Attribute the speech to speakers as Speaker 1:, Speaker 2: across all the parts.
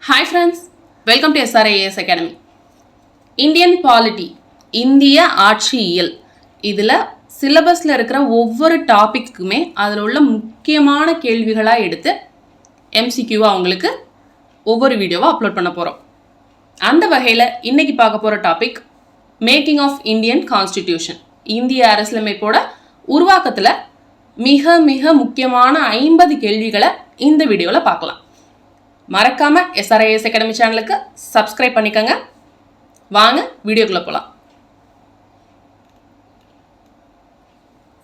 Speaker 1: Hi friends, welcome to SRIAS Academy. Indian Polity, இந்திய ஆட்சியியல். இதில் சிலபஸில் இருக்கிற ஒவ்வொரு டாபிக்குமே அதில் உள்ள முக்கியமான கேள்விகளாக எடுத்து MCQவாக அவங்களுக்கு ஒவ்வொரு வீடியோவாக அப்லோட் பண்ண போகிறோம். அந்த வகையில் இன்றைக்கி பார்க்க போகிற topic making of Indian constitution. இந்திய அரசியலமைப்போட உருவாக்கத்தில் மிக மிக முக்கியமான 50 கேள்விகளை இந்த வீடியோவில் பார்க்கலாம். மறக்காம SRIAS அகாடமி சேனலுக்கு சப்ஸ்கிரைப் பண்ணிக்கங்க. வாங்க வீடியோக்குள்ள போலாம்.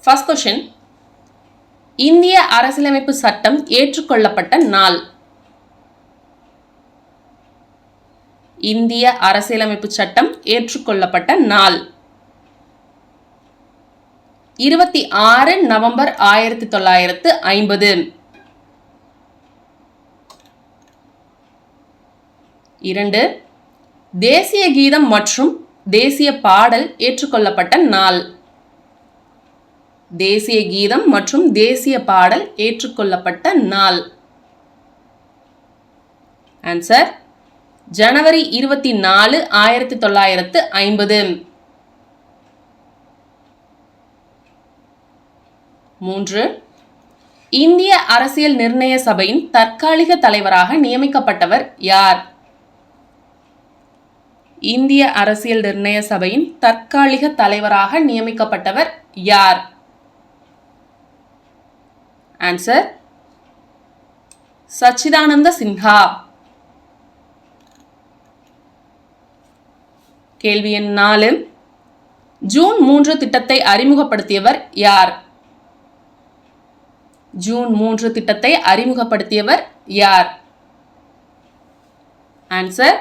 Speaker 1: ஃபர்ஸ்ட் क्वेश्चन, இந்திய அரசியலமைப்பு சட்டம் ஏற்றுக்கொள்ளப்பட்ட நாள். இந்திய அரசியலமைப்பு சட்டம் ஏற்றுக்கொள்ளப்பட்ட நாள் 26 நவம்பர் 1950. 2. தேசிய கீதம் மற்றும் தேசிய பாடல் ஏற்றுக்கொள்ளப்பட்ட நாள். தேசிய கீதம் மற்றும் தேசிய பாடல் ஏற்றுக்கொள்ளப்பட்ட நாள். ஆன்சர் ஜனவரி 24, 1950. 3. இந்திய அரசியல் நிர்ணய சபையின் தற்காலிக தலைவராக நியமிக்கப்பட்டவர் யார்? இந்திய அரசியல் நிர்ணய சபையின் தற்காலிக தலைவராக நியமிக்கப்பட்டவர் யார்? ஆன்சர் சச்சிதானந்த சின்ஹா. கேள்வி எண் 4, ஜூன் 3 திட்டத்தை அறிமுகப்படுத்தியவர் யார்? ஜூன் 3 திட்டத்தை அறிமுகப்படுத்தியவர் யார்? Answer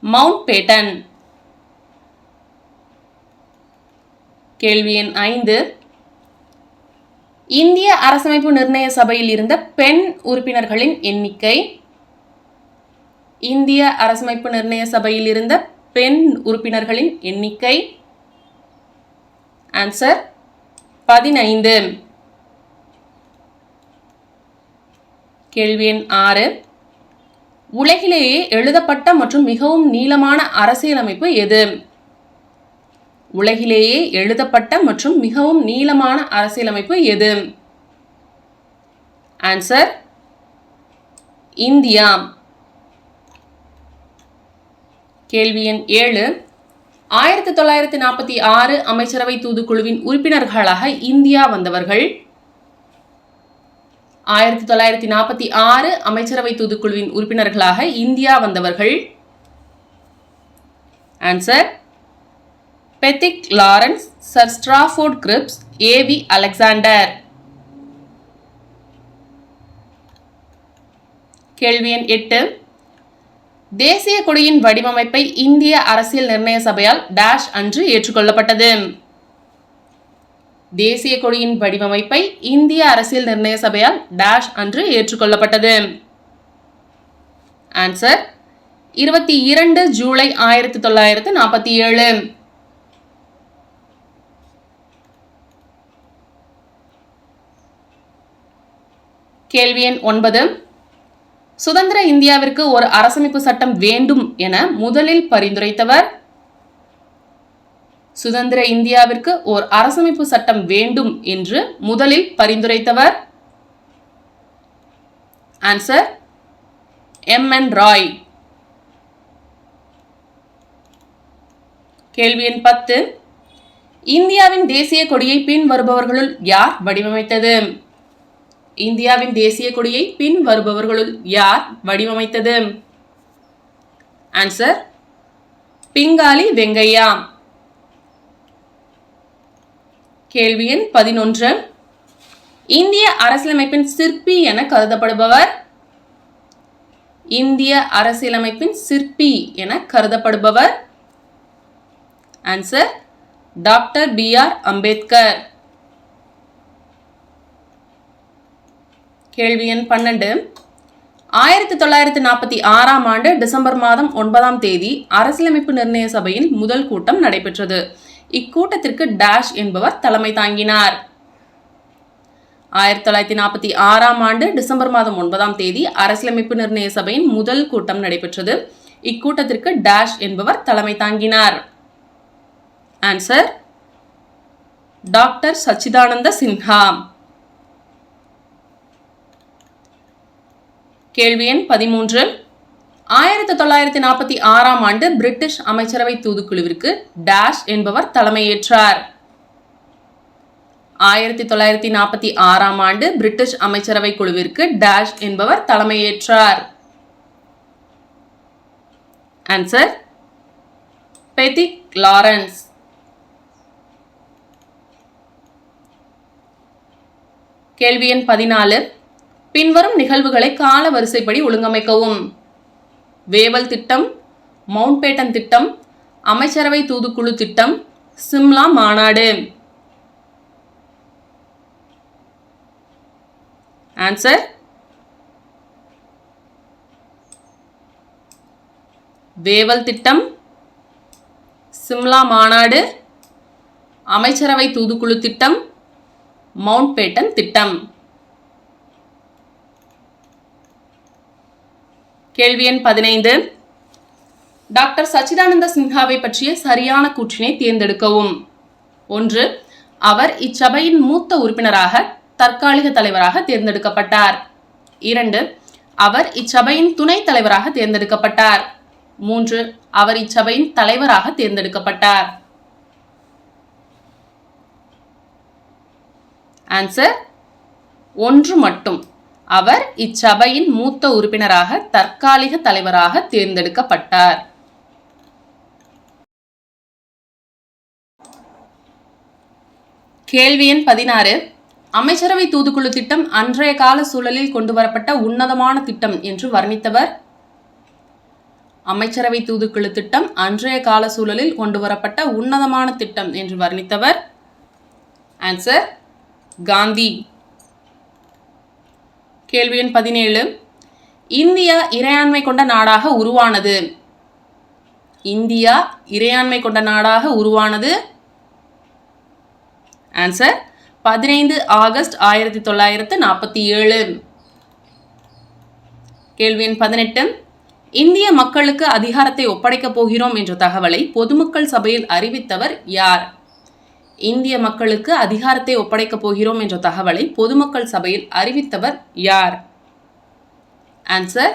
Speaker 1: Mountbatten. கேள்வி எண் 5, இந்திய அரசமைப்பு நிர்ணய சபையில் இருந்த பெண் உறுப்பினர்களின் எண்ணிக்கை. இந்திய அரசமைப்பு நிர்ணய சபையில் இருந்த பெண் உறுப்பினர்களின் எண்ணிக்கை. ஆன்சர் 15. கேள்வி எண் 6, உலகிலேயே எழுதப்பட்ட மற்றும் மிகவும் நீளமான அரசியலமைப்பு எது? உலகிலேயே எழுதப்பட்ட மற்றும் மிகவும் நீளமான அரசியலமைப்பு எது? Answer India. கேள்வி எண் 7, 1946 அமைச்சரவை தூதுக்குழுவின் உறுப்பினர்களாக இந்தியா வந்தவர்கள். 1946 அமைச்சரவை தூதுக்குழுவின் உறுப்பினர்களாக இந்தியா வந்தவர்கள். Answer Pethick Lawrence, sir Stafford Cripps, A.V. Alexander. கேள்வி எண் 8, தேசிய கொடியின் வடிவமைப்பை இந்திய அரசியல் நிர்ணய சபையால் டேஷ் அன்று ஏற்றுக்கொள்ளப்பட்டது. தேசிய கொடியின் வடிவமைப்பை இந்திய அரசியல் நிர்ணய சபையால் டேஷ் அன்று ஏற்றுக்கொள்ளப்பட்டது. ஆன்சர் 22 ஜூலை 1947. கேள்வி எண் 9, சுதந்திர இந்தியாவிற்கு ஒரு அரசமைப்பு சட்டம் வேண்டும் என முதலில் பரிந்துரைத்தவர். சுதந்திர இந்தியாவிற்கு ஓர் அரசமைப்பு சட்டம் வேண்டும் என்று முதலில் பரிந்துரைத்தவர். Answer M.N. ராய். கேள்வி எண் 10, இந்தியாவின் தேசிய கொடியை பின் வருபவர்களுள் யார் வடிவமைத்தது? இந்தியாவின் தேசிய கொடியை பின் வருபவர்களுள் யார் வடிவமைத்தது? ஆன்சர் பிங்காலி வெங்கையா. கேள்வி எண் 11, இந்திய அரசியலமைப்பின் சிற்பி என கருதப்படுபவர். இந்திய அரசியலமைப்பின் சிற்பி என கருதப்படுபவர். Answer doctor B.R. அம்பேத்கர். கேள்வி எண் 12, 1946 ஆண்டு டிசம்பர் மாதம் 9ஆம் தேதி அரசியலமைப்பு நிர்ணய சபையின் முதல் கூட்டம் நடைபெற்றது. இக்கூட்டத்திற்கு டேஷ் என்பவர் தலைமை தாங்கினார். 1946ஆம் ஆண்டு டிசம்பர் மாதம் 9ஆம் தேதி அரசியலமைப்பு நிர்ணய சபையின் முதல் கூட்டம் நடைபெற்றது. இக்கூட்டத்திற்கு டேஷ் என்பவர் தலைமை தாங்கினார். ஆன்சர் டாக்டர் சச்சிதானந்த சின்ஹா. கேள்வி எண் 13. 1946ஆம் ஆண்டு பிரிட்டிஷ் அமைச்சரவை தூதுக்குழுவிற்கு டேஷ் என்பவர் தலைமையேற்றார். 1946ஆம் ஆண்டு பிரிட்டிஷ் அமைச்சரவை குழுவிற்கு டேஷ் என்பவர் தலைமையேற்றார். Answer Pethick Lawrence. கேள்வி எண் 14. பின்வரும் நிகழ்வுகளை கால வரிசைப்படி ஒழுங்கமைக்கவும். வேவல் திட்டம், மவுண்ட்பேட்டன் திட்டம், அமைச்சரவை தூதுக்குழு திட்டம், சிம்லா மாநாடு. ஆன்சர் வேவல் திட்டம், சிம்லா மாநாடு, அமைச்சரவை தூதுக்குழு திட்டம், மவுண்ட்பேட்டன் திட்டம். கேள்வி எண் 15. டாக்டர் சச்சிதானந்த சின்ஹாவை பற்றிய சரியான கூற்றினை தேர்ந்தெடுக்கவும். 1. அவர் இச்சபையின் மூத்த உறுப்பினராக தற்காலிக தலைவராக தேர்ந்தெடுக்கப்பட்டார். 2. அவர் இச்சபையின் துணைத் தலைவராக தேர்ந்தெடுக்கப்பட்டார். 3. அவர் இச்சபையின் தலைவராக தேர்ந்தெடுக்கப்பட்டார். ஆன்சர் 1 மட்டும். அவர் இச்சபையின் மூத்த உறுப்பினராக தற்காலிக தலைவராக தேர்ந்தெடுக்கப்பட்டார். கேள்வி எண் 16. அமைச்சரவை தூதுக்குழு திட்டம் அன்றைய கால சூழலில் கொண்டுவரப்பட்ட உன்னதமான திட்டம் என்று வர்ணித்தவர். அமைச்சரவை தூதுக்குழு திட்டம் அன்றைய கால சூழலில் கொண்டுவரப்பட்ட உன்னதமான திட்டம் என்று வர்ணித்தவர். ஆன்சர் காந்தி. கேள்வி எண் 17. இந்தியா இறையாண்மை கொண்ட நாடாக உருவானது. இந்தியா இறையாண்மை கொண்ட நாடாக உருவானது. Answer 15 August 1947. கேள்வி எண் 18. இந்திய மக்களுக்கு அதிகாரத்தை ஒப்படைக்கப் போகிறோம் என்ற தகவலை பொதுமக்கள் சபையில் அறிவித்தவர் யார்? இந்திய மக்களுக்கு அதிகாரத்தை ஒப்படைக்கப் போகிறோம் என்ற தகவலை பொதுமக்கள் சபையில் அறிவித்தவர் யார்? ஆன்சர்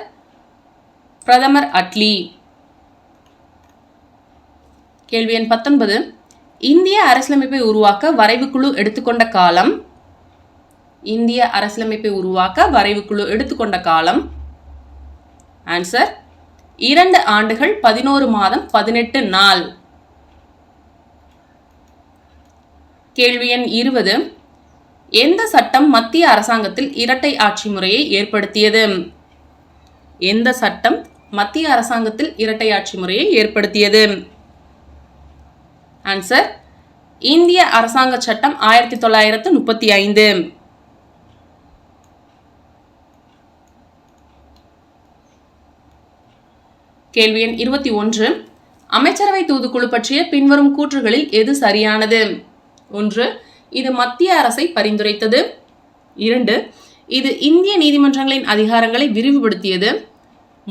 Speaker 1: பிரதமர் அட்லி. கேள்வி எண் 19. இந்திய அரசியலமைப்பை உருவாக்க வரைவுக்குழு எடுத்துக்கொண்ட காலம். இந்திய அரசியலமைப்பை உருவாக்க வரைவுக்குழு எடுத்துக்கொண்ட காலம். ஆன்சர் 2 ஆண்டுகள் 11 மாதம் 18 நாள். கேள்வி எண் 20. எந்த சட்டம் மத்திய அரசாங்கத்தில் இரட்டை ஆட்சி முறையை ஏற்படுத்தியது? எந்த சட்டம் மத்திய அரசாங்கத்தில் இரட்டை ஆட்சி முறையை ஏற்படுத்தியது? ஆன்சர் இந்திய அரசாங்க சட்டம் 1935. கேள்வி எண் 21. அமைச்சரவை தூதுக்குழு பற்றிய பின்வரும் கூற்றுகளில் எது சரியானது? 1. இது மத்திய அரசை பரிந்துரைத்தது. 2. இது இந்திய நீதிமன்றங்களின் அதிகாரங்களை விரிவுபடுத்தியது.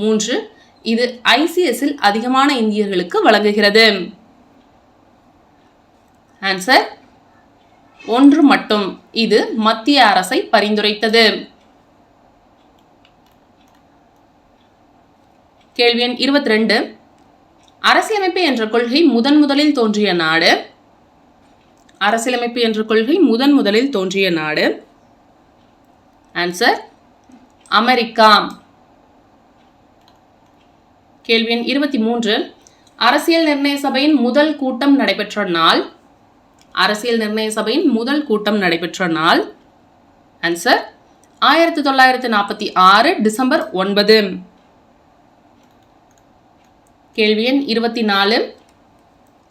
Speaker 1: 3. இது ICSல் அதிகமான இந்தியர்களுக்கு வழங்குகிறது. ஆன்சர் 1 மட்டும். இது மத்திய அரசை பரிந்துரைத்தது. கேள்வி எண் 22. அரசியலமைப்பு என்ற கொள்கை முதலில் தோன்றிய நாடு. அரசியலமைப்பு என்ற கொள்கை முதலில் தோன்றிய நாடு. Answer America. கேள்வி எண் 23. அரசியல் நிர்ணய சபையின் முதல் கூட்டம் நடைபெற்ற நாள். அரசியல் நிர்ணய சபையின் முதல் கூட்டம் நடைபெற்ற நாள். Answer 1946 December 9. கேள்வி எண் 24.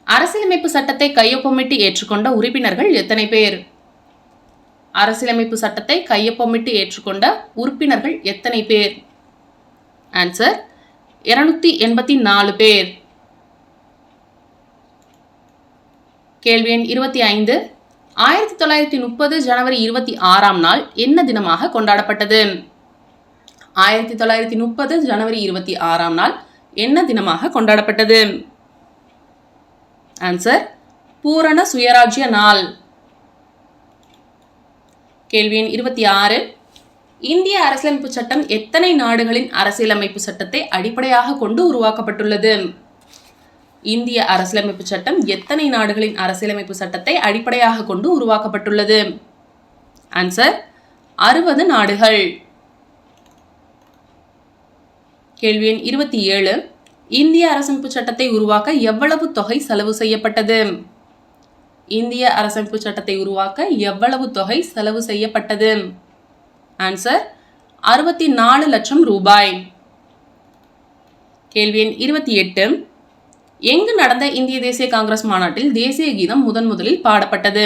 Speaker 1: அரசியலமைப்பு சட்டத்தை கையொப்பமிட்டு ஏற்றுக்கொண்ட உறுப்பினர்கள் எத்தனை பேர்? அரசியலமைப்பு சட்டத்தை கையொப்பமிட்டு ஏற்றுக்கொண்ட உறுப்பினர்கள் எத்தனை பேர்? ஆன்சர் 284 பேர். கேள்வி எண் 25. 1930 ஜனவரி 26ஆம் நாள் என்ன தினமாக கொண்டாடப்பட்டது? 1930 ஜனவரி 26ஆம் நாள் என்ன தினமாக கொண்டாடப்பட்டது? ஆன்சர் பூரண சுயராஜ்ய நாள். கேள்வி எண் 26. இந்திய அரசியலமைப்பு சட்டம் எத்தனை நாடுகளின் அரசியலமைப்பு சட்டத்தை அடிப்படையாக கொண்டு உருவாக்கப்பட்டுள்ளது? இந்திய அரசியலமைப்பு சட்டம் எத்தனை நாடுகளின் அரசியலமைப்பு சட்டத்தை அடிப்படையாக கொண்டு உருவாக்கப்பட்டுள்ளது? ஆன்சர் 60 நாடுகள். கேள்வி எண் 27. இந்திய அரசமைப்பு சட்டத்தை உருவாக்க எவ்வளவு தொகை செலவு செய்யப்பட்டது? இந்திய அரசமைப்பு சட்டத்தை உருவாக்க எவ்வளவு தொகை செலவு செய்யப்பட்டது? ஆன்சர் 64 லட்சம் ரூபாய். கேள்வி எண் 28. எங்கு நடந்த இந்திய தேசிய காங்கிரஸ் மாநாட்டில் தேசிய கீதம் முதலில் பாடப்பட்டது?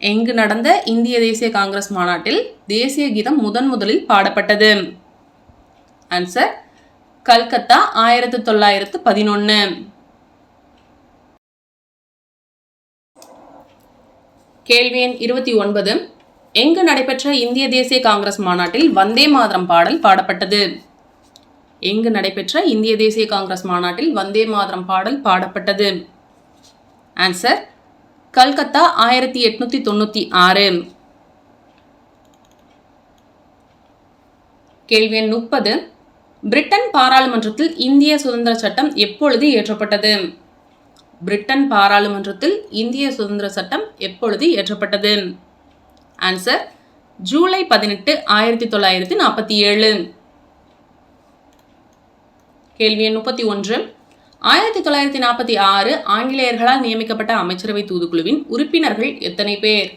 Speaker 1: எங்கு நடந்த இந்திய தேசிய காங்கிரஸ் மாநாட்டில் தேசிய கீதம் முதலில் பாடப்பட்டது? ஆன்சர் கல்கத்தா 1911. கேள்வி எண் 29. எங்கு நடைபெற்ற இந்திய தேசிய காங்கிரஸ் மாநாட்டில் வந்தே மாதரம் பாடல் பாடப்பட்டது? எங்கு நடைபெற்ற இந்திய தேசிய காங்கிரஸ் மாநாட்டில் வந்தே மாதரம் பாடல் பாடப்பட்டது? ஆன்சர் கல்கத்தா 1896. கேள்வி எண் 30. பிரிட்டன் பாராளுமன்றத்தில் இந்திய சுதந்திர சட்டம் எப்பொழுது இயற்றப்பட்டது? பிரிட்டன் பாராளுமன்றத்தில் இந்திய சுதந்திர சட்டம் எப்பொழுது இயற்றப்பட்டது? ஆன்சர் ஜூலை 18, 1947. கேள்வி எண் 31. 1946 ஆங்கிலேயர்களால் நியமிக்கப்பட்ட அமைச்சரவை தூதுக்குழுவின் உறுப்பினர்கள் எத்தனை பேர்?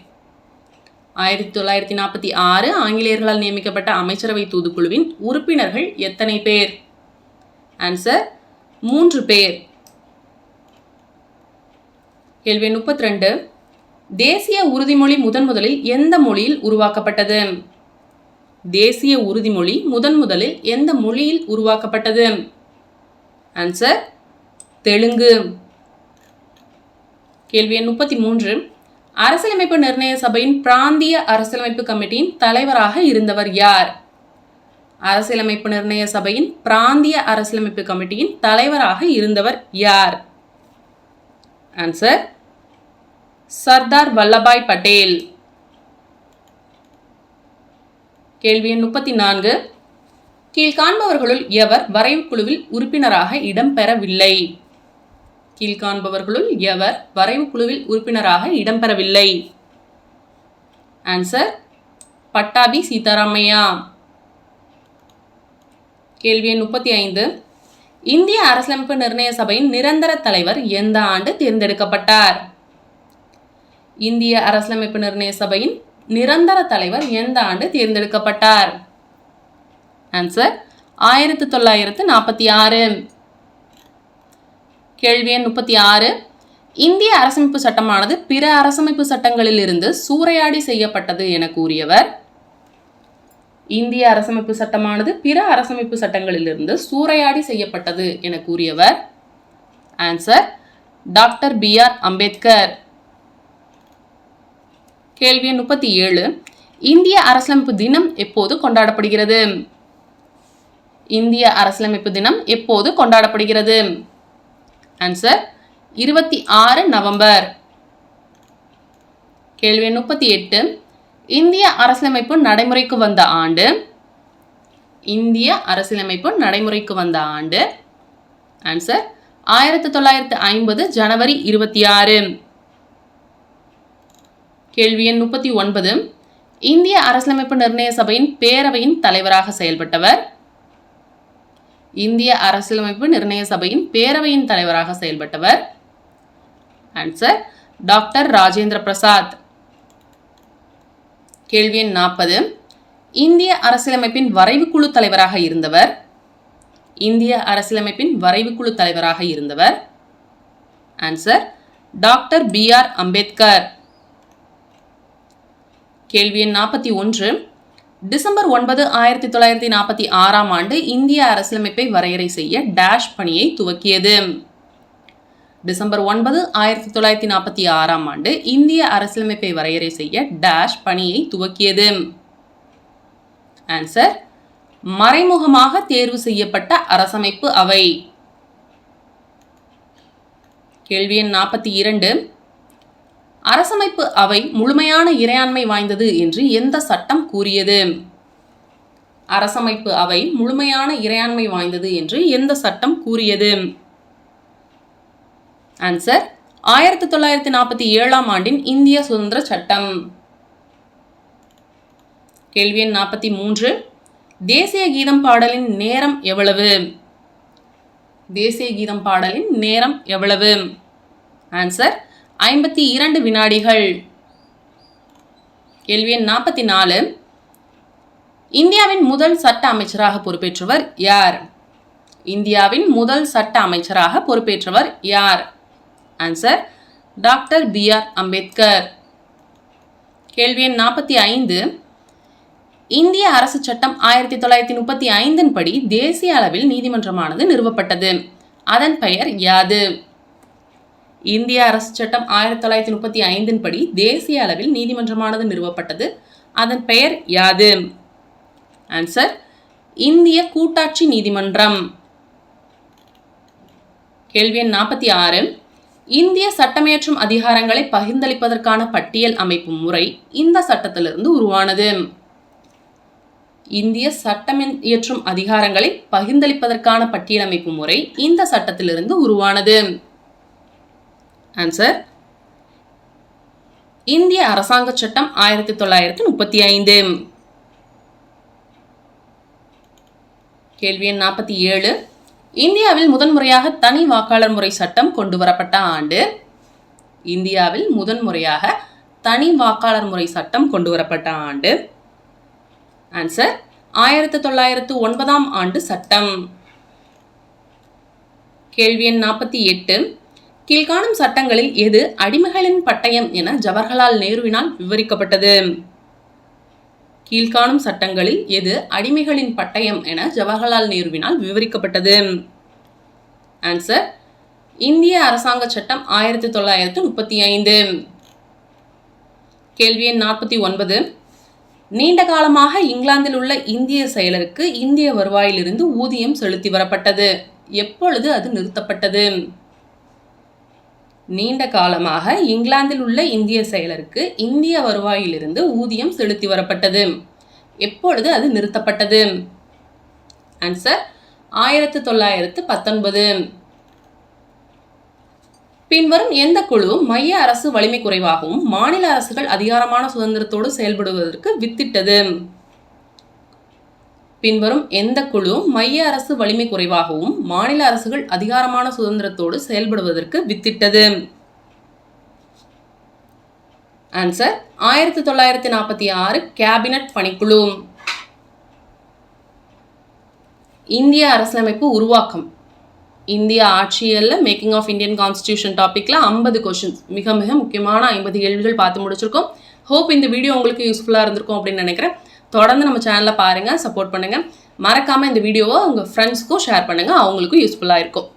Speaker 1: 1946 ஆங்கிலேயர்களால் நியமிக்கப்பட்ட அமைச்சரவை தூதுக்குழுவின் உறுப்பினர்கள் எத்தனை பேர்? ஆன்சர் 3 பேர். கேள்வி 32. தேசிய உறுதிமொழி முதலில் எந்த மொழியில் உருவாக்கப்பட்டது? தேசிய உறுதிமொழி முதலில் எந்த மொழியில் உருவாக்கப்பட்டது? ஆன்சர் தெலுங்கு. கேள்வி எண் 33. அரசியலமைப்பு நிர்ணய சபையின் பிராந்திய அரசியலமைப்பு கமிட்டியின் தலைவராக இருந்தவர் யார்? அரசியலமைப்பு நிர்ணய சபையின் பிராந்திய அரசியலமைப்பு கமிட்டியின் தலைவராக இருந்தவர் யார்? ஆன்சர் சர்தார் வல்லபாய் பட்டேல். கேள்வி எண் 34. கீழ்காண்பவர்களுள் எவர் வரைவு குழுவில் உறுப்பினராக இடம்பெறவில்லை? கீழ்காண்பவர்களுள் எவர் வரைவு குழுவில் உறுப்பினராக இடம்பெறவில்லை? ஆன்சர் பட்டாபி சீதாராமையா. கேள்வி எண் 35. இந்திய அரசியலமைப்பு நிர்ணய சபையின் நிரந்தர தலைவர் எந்த ஆண்டு தேர்ந்தெடுக்கப்பட்டார்? இந்திய அரசியலமைப்பு நிர்ணய சபையின் நிரந்தர தலைவர் எந்த ஆண்டு தேர்ந்தெடுக்கப்பட்டார்? ஆன்சர் 1946. கேள்வி எண் 36. இந்திய அரசமைப்பு சட்டமானது பிற அரசமைப்பு சட்டங்களிலிருந்து சூறையாடி செய்யப்பட்டது என கூறியவர்? இந்திய அரசமைப்பு சட்டமானது பிற அரசமைப்பு சட்டங்களிலிருந்து சூறையாடி செய்யப்பட்டது என கூறியவர்? Answer doctor BR Ambedkar. கேள்வி எண் 37. இந்திய அரசியலமைப்பு தினம் எப்போது கொண்டாடப்படுகிறது? இந்திய அரசியலமைப்பு தினம் எப்போது கொண்டாடப்படுகிறது? Answer 26 November. கேள்வி எண் 38. இந்திய அரசியலமைப்பு நடைமுறைக்கு வந்த ஆண்டு? இந்திய அரசியலமைப்பு நடைமுறைக்கு வந்த ஆண்டு? ஆன்சர் 1950 ஜனவரி 26. கேள்வி எண் 39. இந்திய அரசியலமைப்பு நிர்ணய சபையின் பேரவையின் தலைவராக செயல்பட்டவர்? இந்திய அரசியலமைப்பு நிர்ணய சபையின் பேரவையின் தலைவராக செயல்பட்டவர்? Answer doctor Rajendra Prasad. கேள்வி எண் 40. இந்திய அரசியலமைப்பின் வரைவுக்குழு தலைவராக இருந்தவர்? இந்திய அரசியலமைப்பின் வரைவுக்குழு தலைவராக இருந்தவர்? Answer doctor BR Ambedkar. கேள்வி எண் 41. டிசம்பர் 9, 1946 ஆண்டு இந்திய அரசியலமைப்பை வரையறை செய்ய டேஷ் பணியை துவக்கியது? டிசம்பர் 9, 1946ஆம் ஆண்டு இந்திய அரசியலமைப்பை வரையறை செய்ய டேஷ் பணியை துவக்கியது. ஆன்சர் மறைமுகமாக தேர்வு செய்யப்பட்ட அரசமைப்பு அவை. கேள்வி எண் 42. அரசமைப்பு அவை முழுமையான இறையாண்மை வாய்ந்தது என்று எந்த சட்டம் கூறியது? அரசமைப்பு அவை முழுமையான இறையாண்மை வாய்ந்தது என்று எந்த சட்டம் கூறியது? ஆன்சர் 1947ஆம் ஆண்டின் இந்திய சுதந்திர சட்டம். கேள்வி எண் 43. தேசிய கீதம் பாடலின் நேரம் எவ்வளவு? தேசிய கீதம் பாடலின் நேரம் எவ்வளவு? ஆன்சர் 52 வினாடிகள். கேள்வி எண் 44. இந்தியாவின் முதல் சட்ட அமைச்சராக பொறுப்பேற்றவர் யார்? இந்தியாவின் முதல் சட்ட அமைச்சராக பொறுப்பேற்றவர் யார்? Answer doctor B.R. அம்பேத்கர். கேள்வி எண் 45. இந்திய அரசு சட்டம் 1935 படி தேசிய அளவில் நீதிமன்றமானது நிறுவப்பட்டது. அதன் பெயர் யாது? இந்திய அரசு சட்டம் 1935 படி தேசிய அளவில் நீதிமன்றமானது நிறுவப்பட்டது. அதன் பெயர் யாது? ஆன்சர் இந்திய கூட்டாட்சி நீதிமன்றம். கேள்வி எண் 46. இந்திய சட்டமியற்றும் அதிகாரங்களை பகிர்ந்தளிப்பதற்கான பட்டியல் அமைப்பு முறை இந்த சட்டத்திலிருந்து உருவானது. இந்திய சட்டமியற்றும் அதிகாரங்களை பகிர்ந்தளிப்பதற்கான பட்டியலமைப்பு முறை இந்த சட்டத்திலிருந்து உருவானது. ஆன்சர் இந்திய அரசாங்க சட்டம் 1935. கேள்வி எண் 47. இந்தியாவில் முதன்முறையாக தனி வாக்காளர் முறை சட்டம் கொண்டு வரப்பட்ட ஆண்டு? இந்தியாவில் முதன்முறையாக தனி வாக்காளர் முறை சட்டம் கொண்டு வரப்பட்ட ஆண்டு? ஆன்சர் 1909ஆம் ஆண்டு சட்டம். கேள்வி எண் 48. கீழ்காணும் சட்டங்களில் எது அடிமைகளின் பட்டயம் என ஜவஹர்லால் நேருவினால் விவரிக்கப்பட்டது? கீழ்காணும் சட்டங்களில் எது அடிமைகளின் பட்டயம் என ஜவஹர்லால் நேருவினால் விவரிக்கப்பட்டது? ஆன்சர் இந்திய அரசாங்க சட்டம் 1935. கேள்வி எண் 49. நீண்ட காலமாக இங்கிலாந்தில் உள்ள இந்திய செயலருக்கு இந்திய வருவாயிலிருந்து ஊதியம் செலுத்தி வரப்பட்டது. எப்பொழுது அது நிறுத்தப்பட்டது? நீண்ட காலமாக இங்கிலாந்தில் உள்ள இந்திய செயலருக்கு இந்திய வருவாயிலிருந்து ஊதியம் செலுத்தி வரப்பட்டது. எப்பொழுது அது நிறுத்தப்பட்டது? ஆன்சர் 1919. பின்வரும் எந்த குழு மைய அரசு வலிமை குறைவாகவும் மாநில அரசுகள் அதிகாரமான சுதந்திரத்தோடு செயல்படுவதற்கு வித்திட்டது? பின்வரும் எந்த குழு மைய அரசு வலிமை குறைவாகவும் மாநில அரசுகள் அதிகாரமான சுதந்திரத்தோடு செயல்படுவதற்கு வித்திட்டது? ஆன்சர் 1946 கேபினட் பணிக்குழு. இந்திய அரசியலமைப்பு உருவாக்கம். இந்திய ஆட்சியல்ல மேக்கிங் ஆஃப் இந்தியன் கான்ஸ்டிடியூஷன் டாபிக்ல 50 கொஸ்டின்ஸ், மிக மிக முக்கியமான 50 கேள்விகள் பார்த்து முடிச்சிருக்கோம். ஹோப் இந்த வீடியோ உங்களுக்கு யூஸ்ஃபுல்லாக இருந்திருக்கும் அப்படின்னு நினைக்கிறேன். தொடர்ந்து நம்ம சேனலை பாருங்கள், சப்போர்ட் பண்ணுங்கள். மறக்காமல் இந்த வீடியோவை உங்கள் ஃப்ரெண்ட்ஸ்க்கும் ஷேர் பண்ணுங்கள், அவங்களுக்கும் யூஸ்ஃபுல்லாக இருக்கும்.